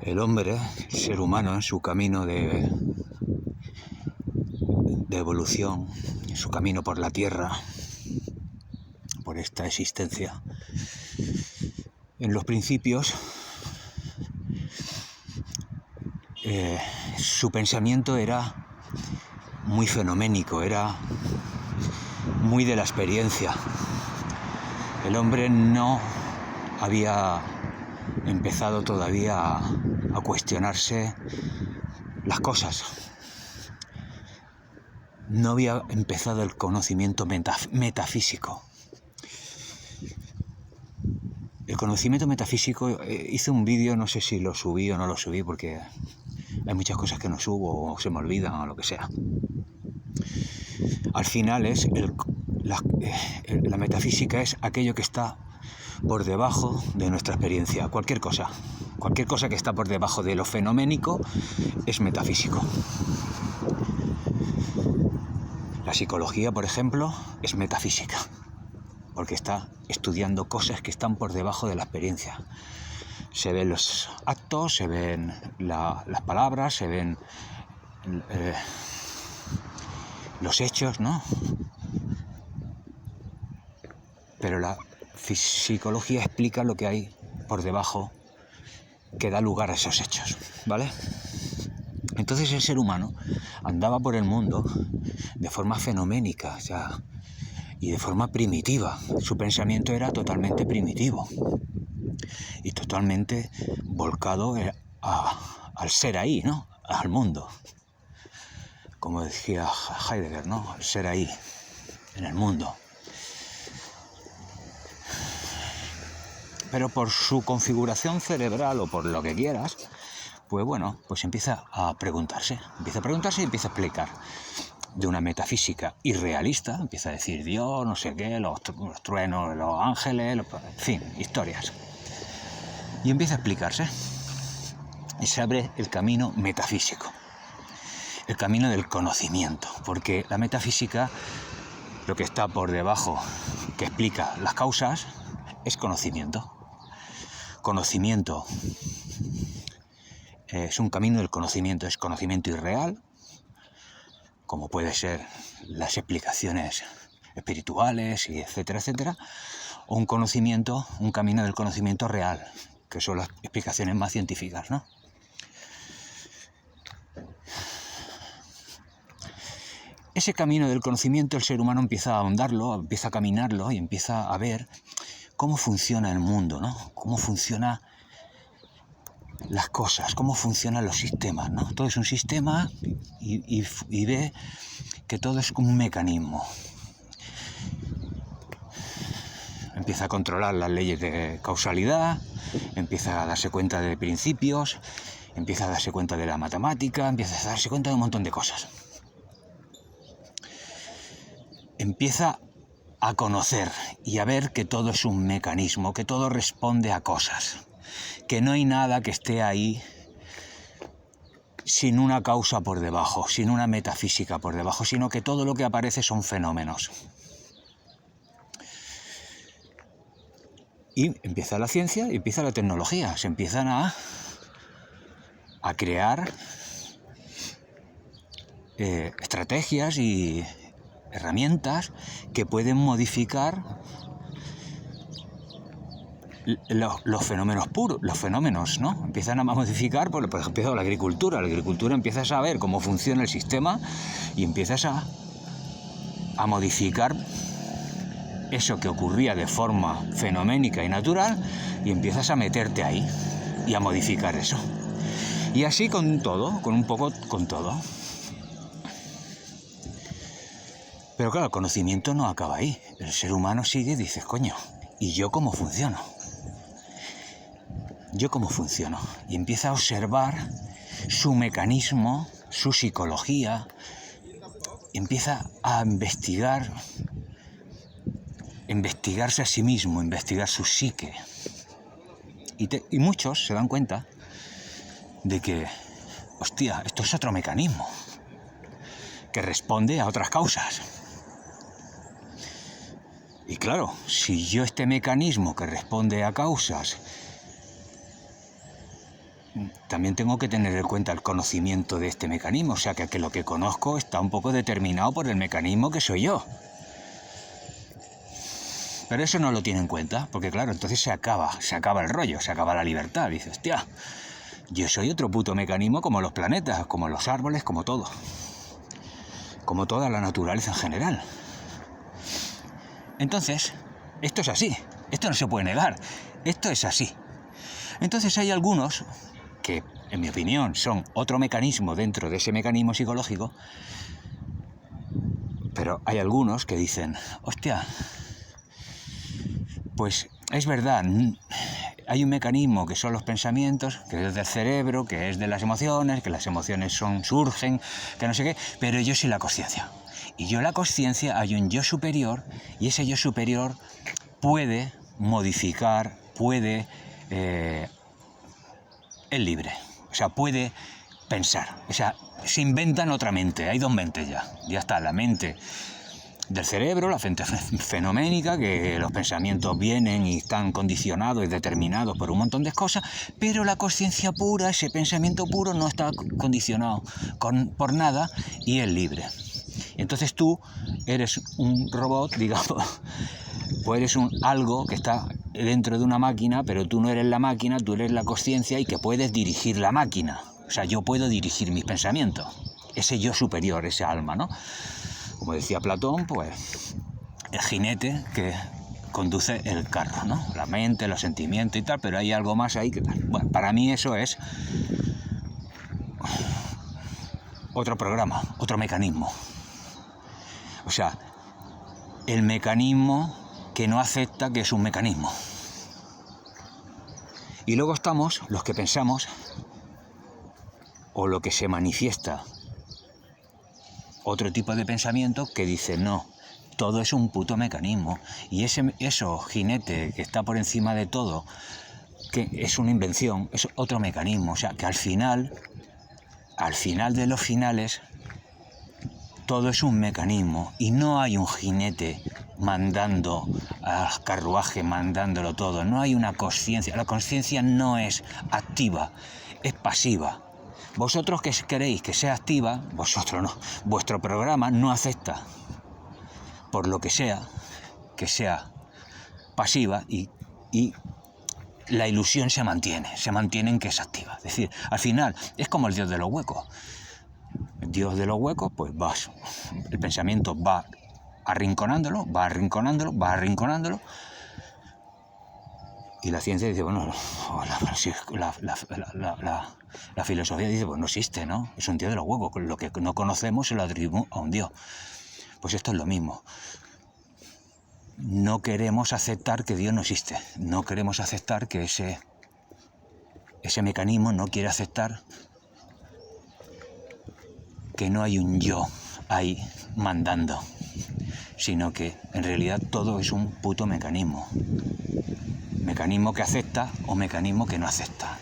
El hombre, el ser humano, en su camino de evolución, en su camino por la Tierra, por esta existencia, en los principios, su pensamiento era muy fenoménico, era muy de la experiencia. El hombre no había empezado todavía a cuestionarse las cosas. No había empezado el conocimiento metafísico. El conocimiento metafísico, hice un vídeo, no sé si lo subí o no lo subí, porque hay muchas cosas que no subo o se me olvidan o lo que sea. Al final es la metafísica es aquello que está por debajo de nuestra experiencia. Cualquier cosa que está por debajo de lo fenoménico es metafísico. La psicología, por ejemplo, es metafísica, porque está estudiando cosas que están por debajo de la experiencia. Se ven los actos, se ven las palabras, se ven los hechos, ¿no? Pero la psicología explica lo que hay por debajo que da lugar a esos hechos, ¿vale? Entonces el ser humano andaba por el mundo de forma fenoménica, y de forma primitiva. Su pensamiento era totalmente primitivo y totalmente volcado al ser ahí, ¿no? Al mundo. Como decía Heidegger, ¿no? El ser ahí, en el mundo. Pero por su configuración cerebral o por lo que quieras, pues empieza a preguntarse y empieza a explicar de una metafísica irrealista, empieza a decir Dios, no sé qué, los truenos, los ángeles, en fin, historias. Y empieza a explicarse. Y se abre el camino metafísico, el camino del conocimiento, porque la metafísica, lo que está por debajo, que explica las causas, es conocimiento. Conocimiento es un camino del conocimiento, es conocimiento irreal, como puede ser las explicaciones espirituales, y etcétera, etcétera, o un camino del conocimiento real, que son las explicaciones más científicas, ¿no? Ese camino del conocimiento el ser humano empieza a ahondarlo, empieza a caminarlo y empieza a ver cómo funciona el mundo, ¿no? Cómo funcionan las cosas, cómo funcionan los sistemas, ¿no? Todo es un sistema y ve que todo es como un mecanismo. Empieza a controlar las leyes de causalidad, empieza a darse cuenta de principios, empieza a darse cuenta de la matemática, empieza a darse cuenta de un montón de cosas. Empieza a conocer y a ver que todo es un mecanismo, que todo responde a cosas, que no hay nada que esté ahí sin una causa por debajo, sin una metafísica por debajo, sino que todo lo que aparece son fenómenos. Y empieza la ciencia y empieza la tecnología, se empiezan a crear estrategias y herramientas que pueden modificar los fenómenos puros, los fenómenos, ¿no? Empiezan a modificar, por ejemplo, la agricultura empieza a saber cómo funciona el sistema y empiezas a modificar eso que ocurría de forma fenoménica y natural y empiezas a meterte ahí y a modificar eso. Y así con todo, con todo. Pero claro, el conocimiento no acaba ahí. El ser humano sigue y dices, coño, ¿y yo cómo funciono? Y empieza a observar su mecanismo, su psicología, empieza a investigarse a sí mismo, investigar su psique. Y muchos se dan cuenta de que, hostia, esto es otro mecanismo que responde a otras causas. Y claro, si yo este mecanismo que responde a causas también tengo que tener en cuenta el conocimiento de este mecanismo, o sea que lo que conozco está un poco determinado por el mecanismo que soy yo. Pero eso no lo tiene en cuenta, porque claro, entonces se acaba el rollo, se acaba la libertad. Dices, hostia, yo soy otro puto mecanismo como los planetas, como los árboles, como todo. Como toda la naturaleza en general. Entonces, esto es así, esto no se puede negar, esto es así. Entonces hay algunos que, en mi opinión, son otro mecanismo dentro de ese mecanismo psicológico, pero hay algunos que dicen, hostia, pues es verdad, hay un mecanismo que son los pensamientos, que es del cerebro, que es de las emociones, que las emociones surgen, que no sé qué, pero yo soy la consciencia. Y yo la consciencia, hay un yo superior, y ese yo superior puede modificar, puede... es libre, o sea, puede pensar, o sea, se inventan otra mente, hay dos mentes ya está, la mente del cerebro, la mente fenoménica, que los pensamientos vienen y están condicionados y determinados por un montón de cosas, pero la consciencia pura, ese pensamiento puro no está condicionado por nada y es libre. Entonces tú eres un robot, digamos, pues eres algo que está dentro de una máquina, pero tú no eres la máquina, tú eres la consciencia y que puedes dirigir la máquina. O sea, yo puedo dirigir mis pensamientos. Ese yo superior, ese alma, ¿no? Como decía Platón, pues el jinete que conduce el carro, ¿no? La mente, los sentimientos y tal, pero hay algo más ahí que tal. Bueno, para mí eso es otro programa, otro mecanismo. O sea, el mecanismo que no acepta que es un mecanismo. Y luego estamos los que pensamos, o lo que se manifiesta, otro tipo de pensamiento que dice no, todo es un puto mecanismo. Y eso jinete que está por encima de todo, que es una invención, es otro mecanismo. O sea, que al final de los finales, todo es un mecanismo y no hay un jinete mandando al carruaje, mandándolo todo. No hay una consciencia. La consciencia no es activa, es pasiva. Vosotros que queréis que sea activa, vosotros no. Vuestro programa no acepta, por lo que sea pasiva y la ilusión se mantiene en que es activa. Es decir, al final es como el dios de los huecos. El dios de los huecos, pues el pensamiento va arrinconándolo, y la ciencia dice, bueno, la filosofía dice, pues no existe, ¿no? Es un dios de los huecos, lo que no conocemos se lo atribuimos a un dios. Pues esto es lo mismo. No queremos aceptar que Dios no existe, no queremos aceptar que ese mecanismo no quiere aceptar que no hay un yo ahí mandando, sino que en realidad todo es un puto mecanismo. Mecanismo que acepta o mecanismo que no acepta.